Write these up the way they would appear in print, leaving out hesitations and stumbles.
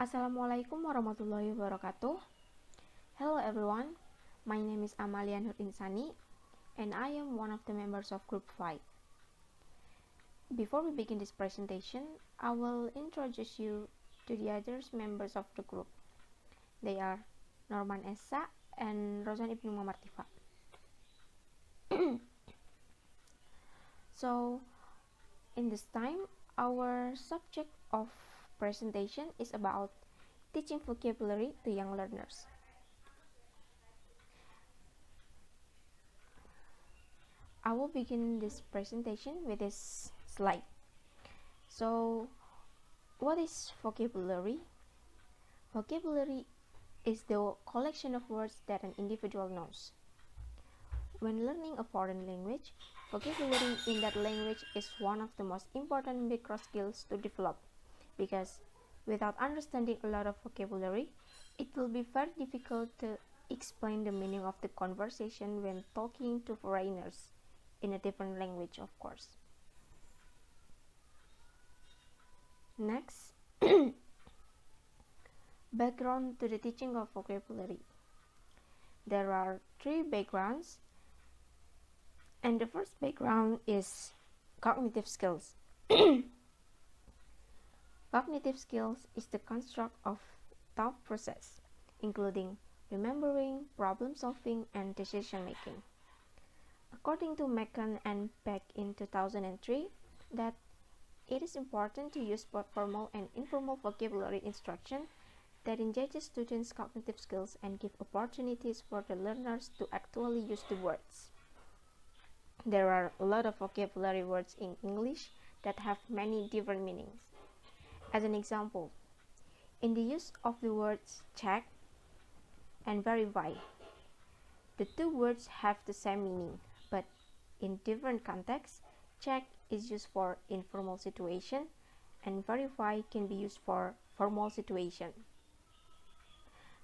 Assalamualaikum warahmatullahi wabarakatuh. Hello everyone, my name is AMALIA INSANI and I am one of the members of Group 5. Before we begin this presentation, I will introduce you to the other members of the group. They are Norman Esa and ROZAN Ibnu Muammar TIFA. So, in this time, our subject of presentation is about teaching vocabulary to young learners. I will begin this presentation with this slide. So, what is vocabulary? Vocabulary is the collection of words that an individual knows. When learning a foreign language, vocabulary in that language is one of the most important micro skills to develop, because without understanding a lot of vocabulary, it will be very difficult to explain the meaning of the conversation when talking to foreigners in a different language, of course. Next, background to the teaching of vocabulary. There are 3 backgrounds, and the first background is cognitive skills. Cognitive skills is the construct of thought process, including remembering, problem solving, and decision making. According to McCann and Peck in 2003, that it is important to use both formal and informal vocabulary instruction that engages students' cognitive skills and give opportunities for the learners to actually use the words. There are a lot of vocabulary words in English that have many different meanings. As an example, in the use of the words check and verify, the 2 words have the same meaning, but in different contexts. Check is used for informal situation and verify can be used for formal situation.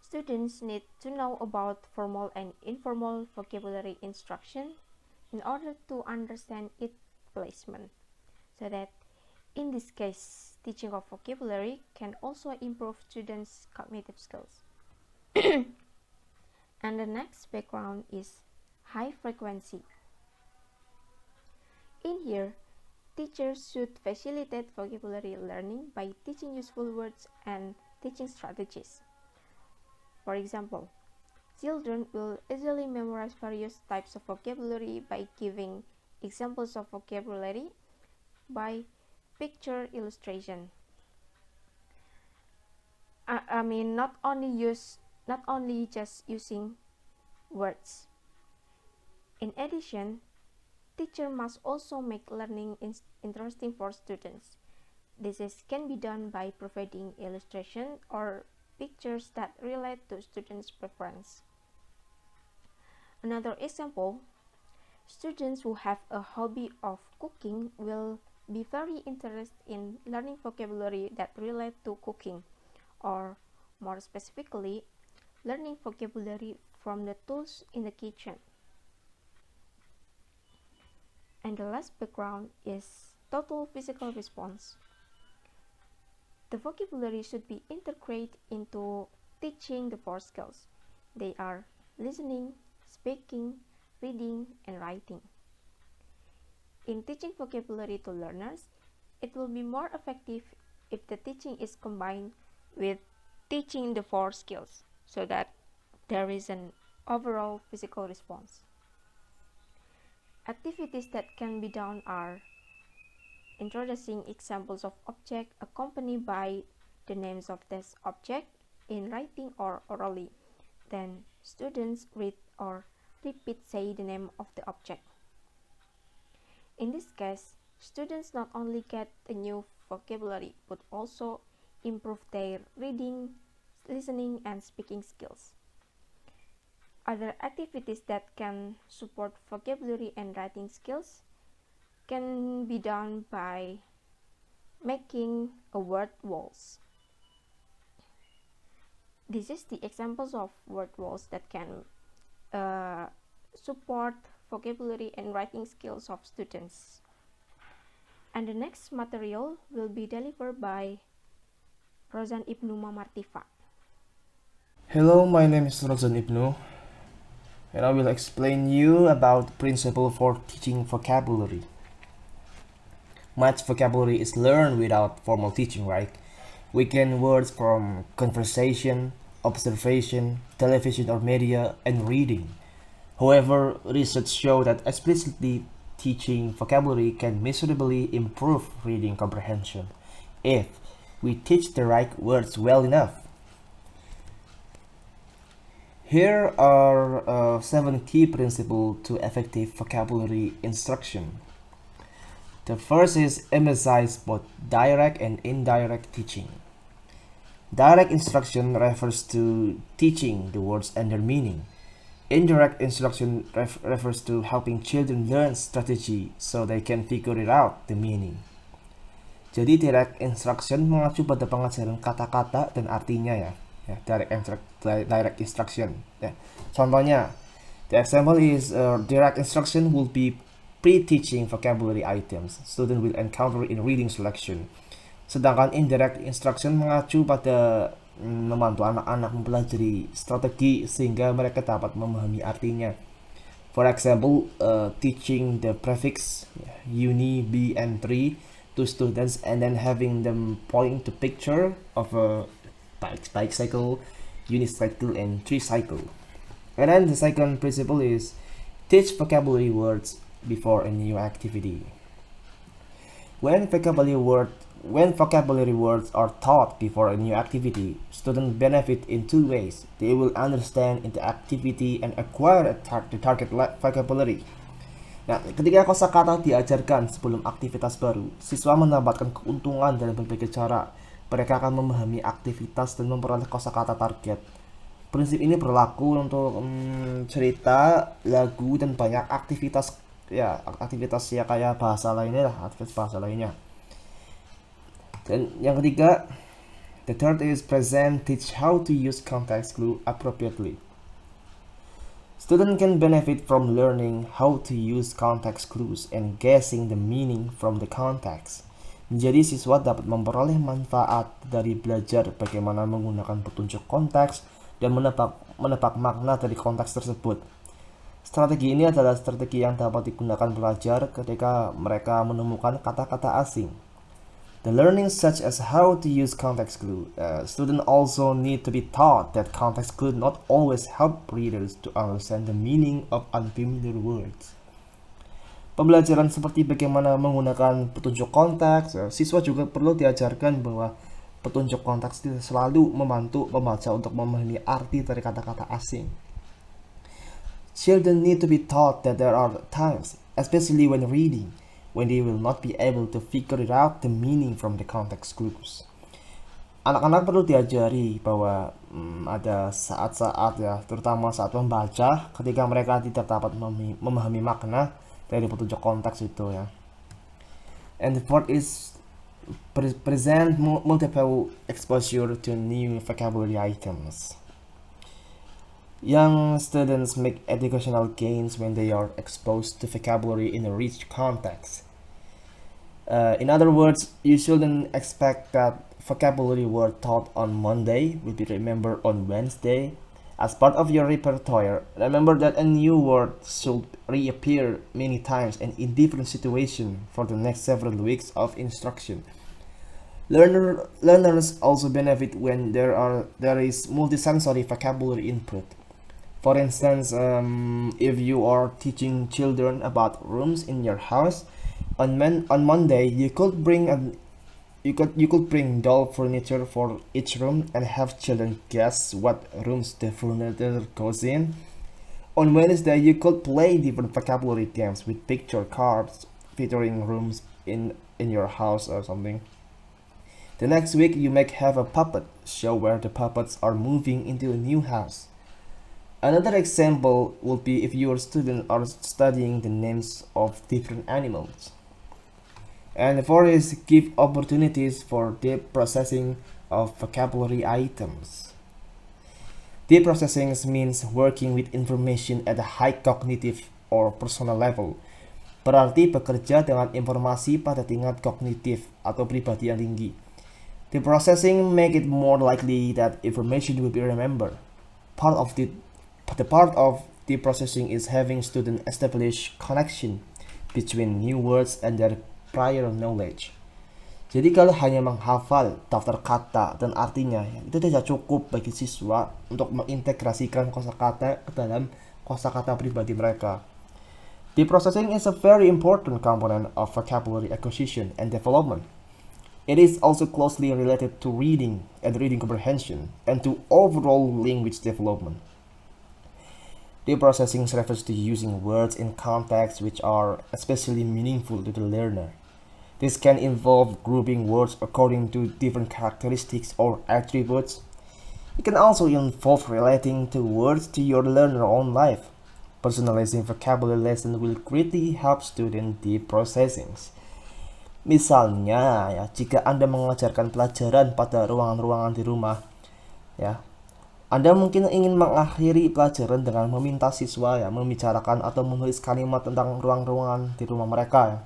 Students need to know about formal and informal vocabulary instruction in order to understand its placement, so that in this case, teaching of vocabulary can also improve students' cognitive skills. And the next background is high frequency. In here, teachers should facilitate vocabulary learning by teaching useful words and teaching strategies. For example, children will easily memorize various types of vocabulary by giving examples of vocabulary by picture illustration. I mean, not only just using words. In addition, teacher must also make learning interesting for students. This can be done by providing illustration or pictures that relate to students' preference. Another example, students who have a hobby of cooking will be very interested in learning vocabulary that relate to cooking, or more specifically, learning vocabulary from the tools in the kitchen. And the last background is total physical response. The vocabulary should be integrated into teaching the 4 skills. They are listening, speaking, reading, and writing. In teaching vocabulary to learners, it will be more effective if the teaching is combined with teaching the 4 skills, so that there is an overall physical response. Activities that can be done are introducing examples of objects accompanied by the names of this object in writing or orally. Then students read or repeat say the name of the object. In this case, students not only get a new vocabulary but also improve their reading, listening, and speaking skills. Other activities that can support vocabulary and writing skills can be done by making a word walls. This is the examples of word walls that can support vocabulary and writing skills of students. And the next material will be delivered by ROZAN IBNU MUAMMAR TIFA. Hello, my name is ROZAN IBNU, and I will explain you about principle for teaching vocabulary. Much vocabulary is learned without formal teaching, right? We can words from conversation, observation, television or media, and reading. However, research show that explicitly teaching vocabulary can measurably improve reading comprehension if we teach the right words well enough. Here are 7 key principles to effective vocabulary instruction. The first is emphasize both direct and indirect teaching. Direct instruction refers to teaching the words and their meaning. Indirect instruction refers to helping children learn strategy so they can figure it out the meaning. Jadi direct instruction mengacu pada pengajaran kata-kata dan artinya ya. Direct instruction. Ya. Contohnya, the example is direct instruction will be pre-teaching vocabulary items student will encounter in reading selection. Sedangkan indirect instruction mengacu pada membantu anak-anak mempelajari strategi sehingga mereka dapat memahami artinya. For example, teaching the prefix uni, be, and three to students and then having them point to picture of a bicycle, unicycle, and tricycle. And then the second principle is teach vocabulary words before a new activity. When vocabulary words are taught before a new activity, students benefit in 2 ways. They will understand the activity and acquire the target vocabulary. Nah, ketika kosakata diajarkan sebelum aktivitas baru, siswa mendapatkan keuntungan dalam berbagai cara. Mereka akan memahami aktivitas dan memperoleh kosakata target. Prinsip ini berlaku untuk cerita, lagu, dan banyak aktivitas ya kayak bahasa lainnya lah, aktivitas bahasa lainnya. Dan yang ketiga, the third is present, teach how to use context clue appropriately. Student can benefit from learning how to use context clues and guessing the meaning from the context. Jadi siswa dapat memperoleh manfaat dari belajar bagaimana menggunakan petunjuk konteks dan menebak makna dari konteks tersebut. Strategi ini adalah strategi yang dapat digunakan pelajar ketika mereka menemukan kata-kata asing. The learning such as how to use context clue. Students also need to be taught that context clue not always help readers to understand the meaning of unfamiliar words. Pembelajaran seperti bagaimana menggunakan petunjuk konteks, siswa juga perlu diajarkan bahwa petunjuk konteks itu selalu membantu pembaca untuk memahami arti dari kata-kata asing. Children need to be taught that there are times, especially when reading, when they will not be able to figure it out the meaning from the context clues. Anak-anak perlu diajari bahwa ada saat-saat ya, terutama saat membaca, ketika mereka tidak dapat memahami makna dari petunjuk konteks itu ya. And the fourth is present multiple exposure to new vocabulary items. Young students make educational gains when they are exposed to vocabulary in a rich context. In other words, you shouldn't expect that vocabulary word taught on Monday will be remembered on Wednesday. As part of your repertoire, remember that a new word should reappear many times and in different situations for the next several weeks of instruction. Learners also benefit when there is multisensory vocabulary input. For instance, if you are teaching children about rooms in your house, on Monday you could bring doll furniture for each room and have children guess what rooms the furniture goes in. On Wednesday, you could play different vocabulary games with picture cards featuring rooms in your house or something. The next week, you may have a puppet show where the puppets are moving into a new house. Another example would be if your students are studying the names of different animals. And the fourth is give opportunities for deep processing of vocabulary items. Deep processing means working with information at a high cognitive or personal level. Berarti bekerja dengan informasi pada tingkat kognitif atau pribadi yang tinggi. The processing make it more likely that information will be remembered. Part of the part of the processing is having students establish connection between new words and their prior knowledge. Jadi kalau hanya menghafal daftar kata dan artinya, itu tidak cukup bagi siswa untuk mengintegrasikan kosakata ke dalam kosakata pribadi mereka. The processing is a very important component of vocabulary acquisition and development. It is also closely related to reading and reading comprehension and to overall language development. The processing refers to using words in contexts which are especially meaningful to the learner. This can involve grouping words according to different characteristics or attributes. It can also involve relating to words to your learner's own life. Personalizing vocabulary lesson will greatly help student the processing. Misalnya, ya, jika Anda mengajarkan pelajaran pada ruangan-ruangan di rumah, ya, Anda mungkin ingin mengakhiri pelajaran dengan meminta siswa ya membicarakan atau menulis kalimat tentang ruang-ruangan di rumah mereka. Ya.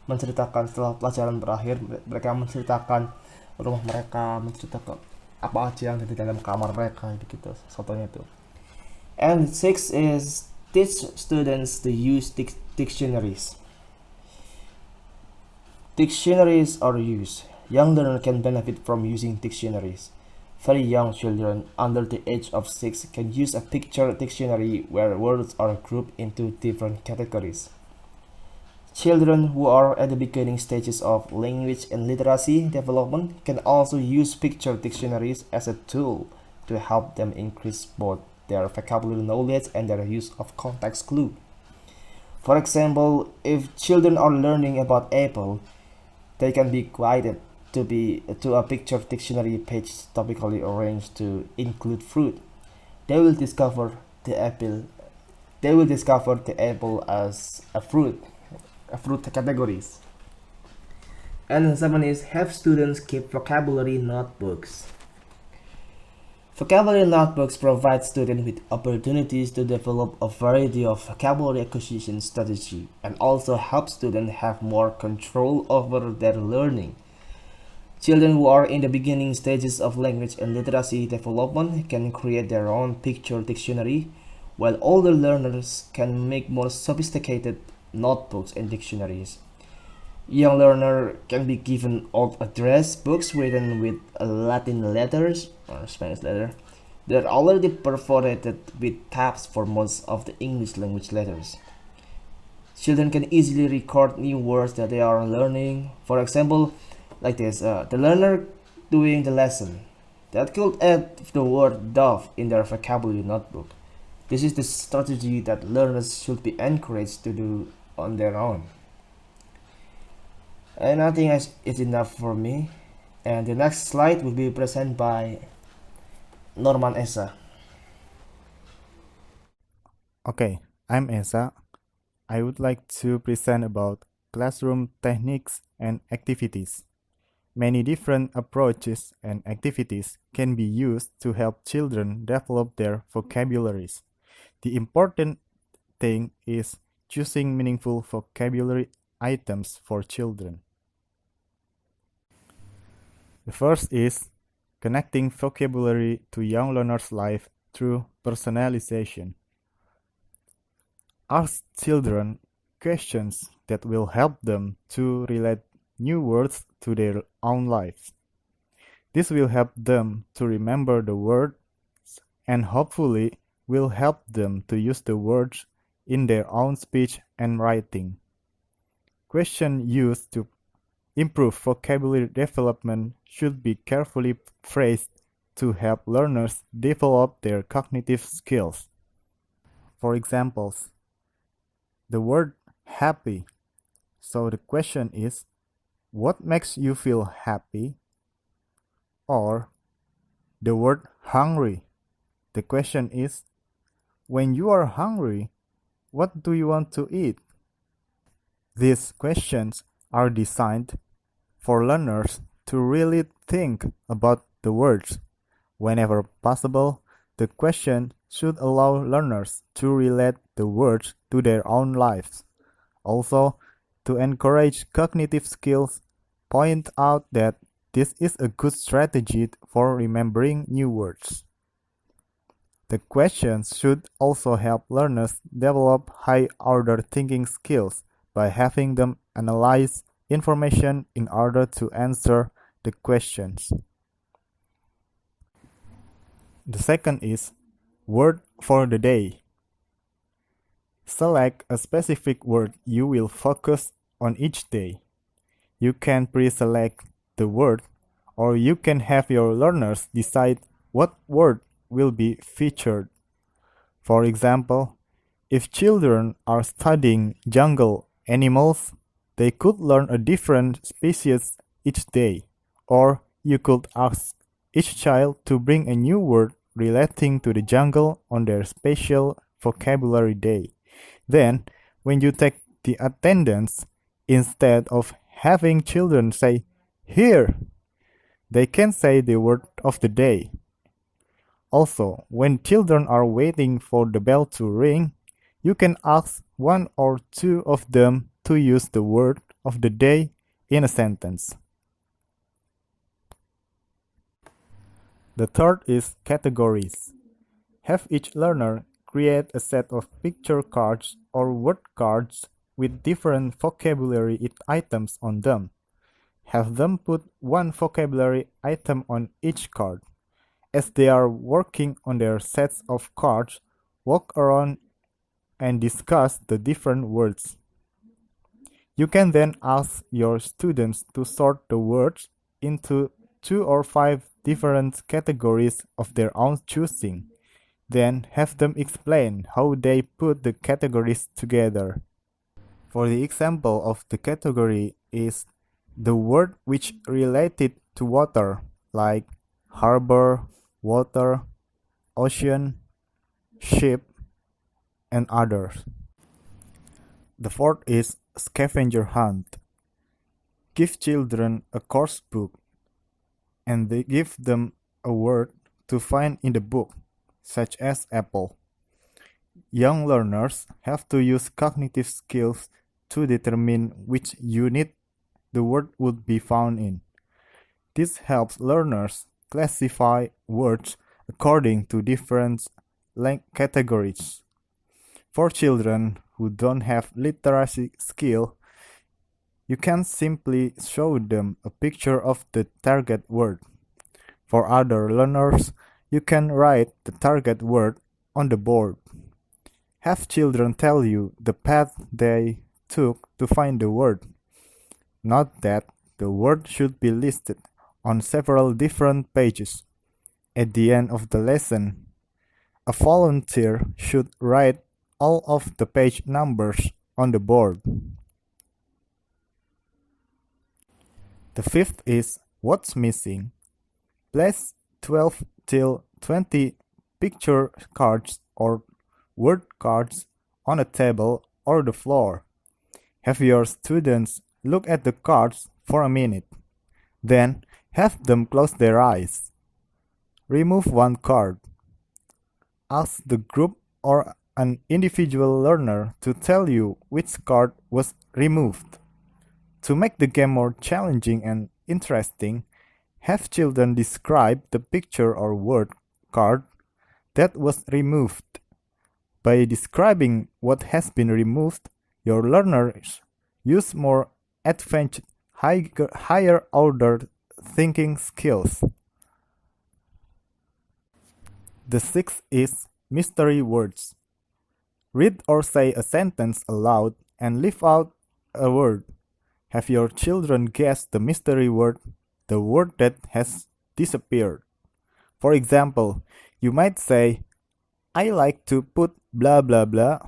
Menceritakan setelah pelajaran berakhir, mereka menceritakan rumah mereka, menceritakan apa aja yang ada di dalam kamar mereka, gitu. Contohnya itu. And 6 is teach students to use dictionaries. Dictionaries are used. Young learners can benefit from using dictionaries. Very young children under the age of 6 can use a picture dictionary where words are grouped into different categories. Children who are at the beginning stages of language and literacy development can also use picture dictionaries as a tool to help them increase both their vocabulary knowledge and their use of context clue. For example, if children are learning about apple, they can be guided to a picture dictionary page topically arranged to include fruit. They will discover the apple as a fruit categories. And 7 is have students keep vocabulary notebooks. Vocabulary notebooks provide students with opportunities to develop a variety of vocabulary acquisition strategy and also help students have more control over their learning. Children who are in the beginning stages of language and literacy development can create their own picture dictionary, while older learners can make more sophisticated notebooks and dictionaries. Young learner can be given old address books written with Latin letters or Spanish letter that are already perforated with tabs for most of the English language letters. Children can easily record new words that they are learning. For example, like this, the learner doing the lesson that could add the word dove in their vocabulary notebook. This is the strategy that learners should be encouraged to do on their own. And I think it's enough for me. And the next slide will be presented by Norman Esa. Okay, I'm Esa. I would like to present about classroom techniques and activities. Many different approaches and activities can be used to help children develop their vocabularies. The important thing is choosing meaningful vocabulary items for children. The first is connecting vocabulary to young learners' life through personalization. Ask children questions that will help them to relate new words to their own lives. This will help them to remember the words and hopefully will help them to use the words in their own speech and writing. Questions used to improve vocabulary development should be carefully phrased to help learners develop their cognitive skills. For examples, the word happy. So the question is, what makes you feel happy? Or the word hungry. The question is, when you are hungry, what do you want to eat? These questions are designed for learners to really think about the words. Whenever possible, the question should allow learners to relate the words to their own lives. Also, to encourage cognitive skills, point out that This is a good strategy for remembering new words. The questions should also help learners develop high-order thinking skills by having them analyze information in order to answer the questions. The second is word for the day. Select a specific word you will focus on each day. You can pre-select the word, or you can have your learners decide what word will be featured. For example, if children are studying jungle animals, they could learn a different species each day, or you could ask each child to bring a new word relating to the jungle on their special vocabulary day. Then, when you take the attendance, instead of having children say, "Here," they can say the word of the day. Also, when children are waiting for the bell to ring, you can ask one or two of them to use the word of the day in a sentence. The third is categories. Have each learner create a set of picture cards or word cards with different vocabulary items on them. Have them put one vocabulary item on each card. As they are working on their sets of cards, walk around and discuss the different words. You can then ask your students to sort the words into 2 or 5 different categories of their own choosing. Then have them explain how they put the categories together. For the example of the category is the word which related to water, like harbor, water, ocean, ship, and others. The fourth is scavenger hunt. Give children a course book and they give them a word to find in the book, such as apple. Young learners have to use cognitive skills to determine which unit the word would be found in. This helps learners classify words according to different categories. For children who don't have literacy skill, you can simply show them a picture of the target word. For other learners, you can write the target word on the board. Have children tell you the path they took to find the word. Note that the word should be listed on several different pages. At the end of the lesson, a volunteer should write all of the page numbers on the board. The fifth is what's missing. Place 12 till 20 picture cards or word cards on a table or the floor. Have your students look at the cards for a minute. Then have them close their eyes. Remove one card. Ask the group or an individual learner to tell you which card was removed. To make the game more challenging and interesting, have children describe the picture or word card that was removed. By describing what has been removed, your learners use more advanced, higher order thinking skills. The sixth is mystery words. Read or say a sentence aloud and leave out a word. Have your children guess the mystery word, the word that has disappeared. For example, you might say, "I like to put blah blah blah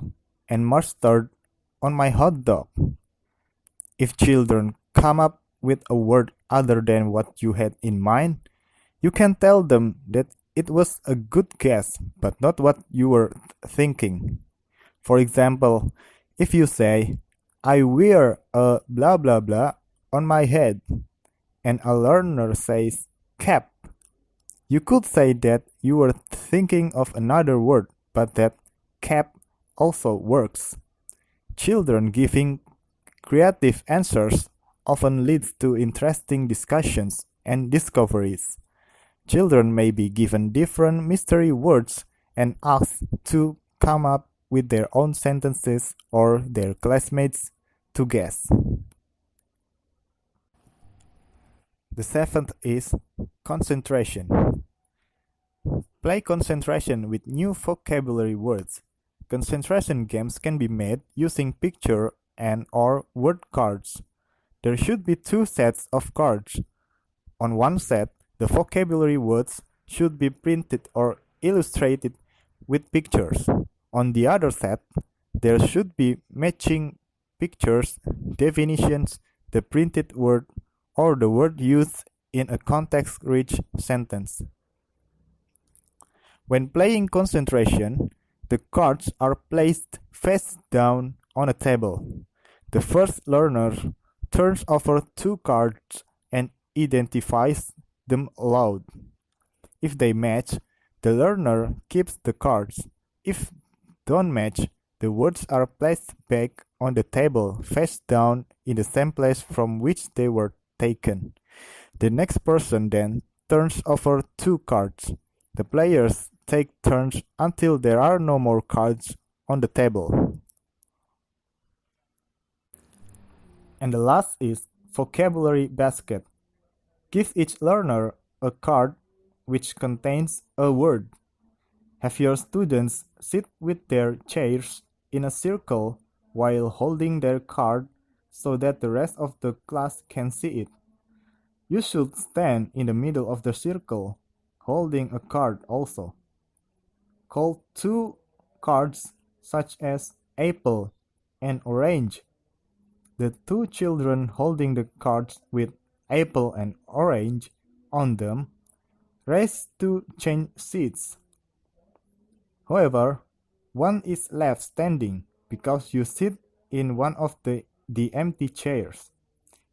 and mustard on my hot dog." If children come up with a word other than what you had in mind, you can tell them that it was a good guess, but not what you were thinking. For example, if you say, "I wear a blah blah blah on my head," and a learner says cap, you could say that you were thinking of another word, but that cap also works. Children giving creative answers often leads to interesting discussions and discoveries. Children may be given different mystery words and asked to come up with their own sentences or their classmates to guess. The seventh is concentration. Play concentration with new vocabulary words. Concentration games can be made using picture and/or word cards. There should be 2 sets of cards. On one set, the vocabulary words should be printed or illustrated with pictures. On the other set, there should be matching pictures, definitions, the printed word, or the word used in a context-rich sentence. When playing concentration, the cards are placed face down on a table. The first learner turns over 2 cards and identifies them aloud. If they match, the learner keeps the cards. If don't match, the words are placed back on the table face down in the same place from which they were taken. The next person then turns over 2 cards. The players take turns until there are no more cards on the table. And the last is vocabulary basket. Give each learner a card which contains a word. Have your students sit with their chairs in a circle while holding their card so that the rest of the class can see it. You should stand in the middle of the circle, holding a card also. Call 2 cards such as apple and orange. The 2 children holding the cards with apple and orange on them race to change seats. However, one is left standing because you sit in one of the empty chairs.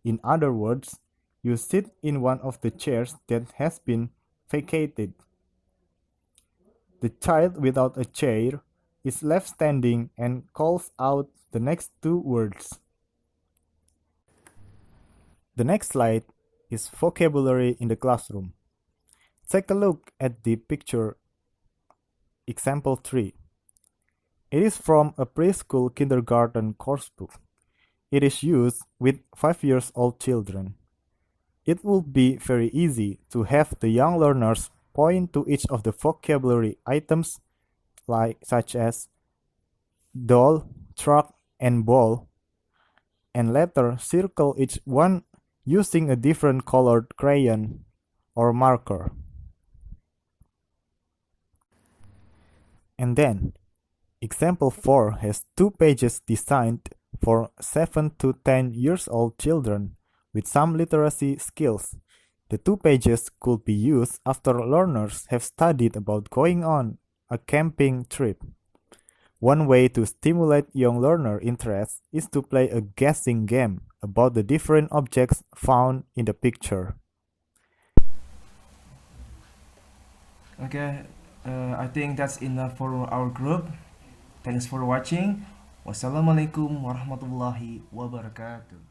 In other words, you sit in one of the chairs that has been vacated. The child without a chair is left standing and calls out the next 2 words. The next slide is vocabulary in the classroom. Take a look at the picture, example 3. It is from a preschool kindergarten coursebook. It is used with 5-year-old children. It would be very easy to have the young learners point to each of the vocabulary items such as doll, truck, and ball, and later circle each one using a different colored crayon or marker. And then, example 4 has 2 pages designed for 7 to 10 years old children with some literacy skills. The 2 pages could be used after learners have studied about going on a camping trip. One way to stimulate young learner interest is to play a guessing game about the different objects found in the picture. Okay, I think that's enough for our group. Thanks for watching. Wassalamualaikum warahmatullahi wabarakatuh.